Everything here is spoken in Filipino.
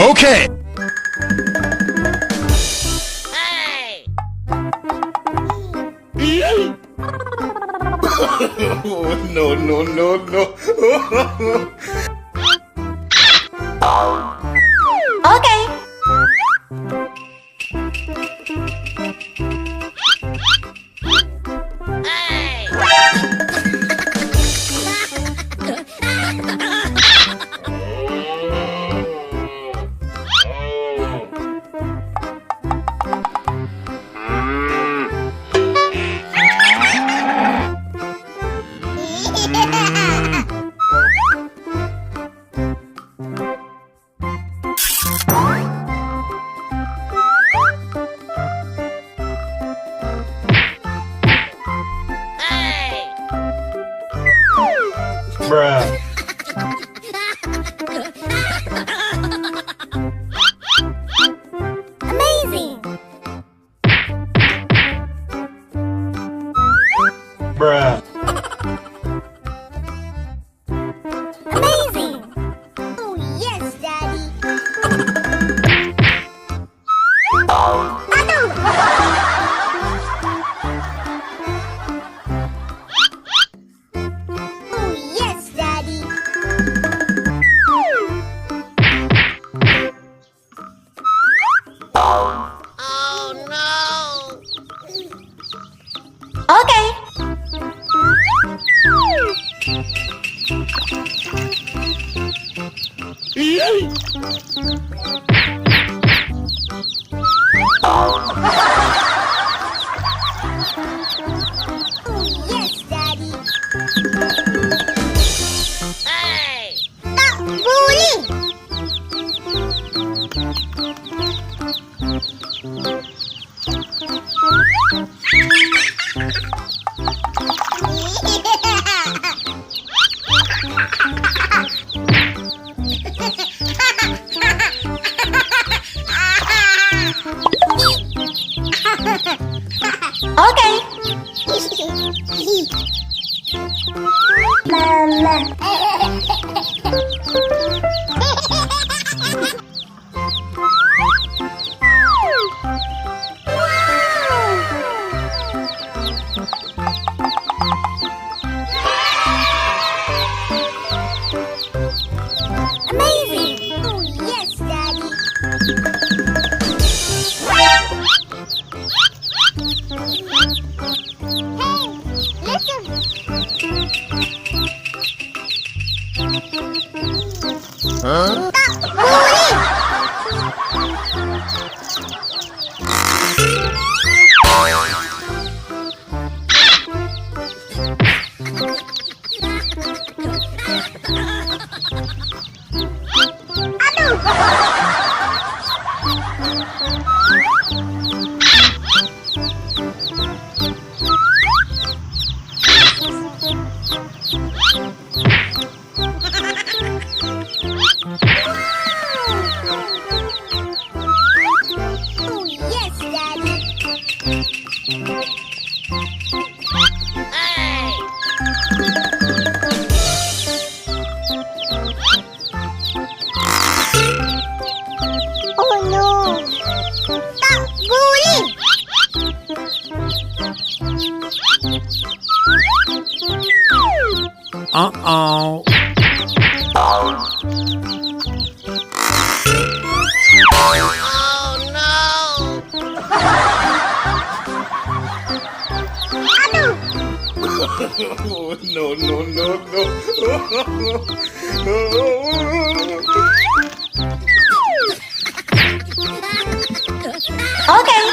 Okay. Hey! No, no, no, no. Okay. Hey! Hey! Bruh. Amazing. Bruh. Amazing. Oh, yes, Daddy. Oh, yes, Daddy. Oh no! Okay. Oh, yes, Daddy. Hey! Stop bullying. Okay. Mama. Amazing. Oh, yes, Daddy. Hey, listen. Huh? Stop bullying. Oh, yes, Daddy. Hey! Oh, no. Stop bullying. Uh-oh. Oh no! No, no, no, no. Okay.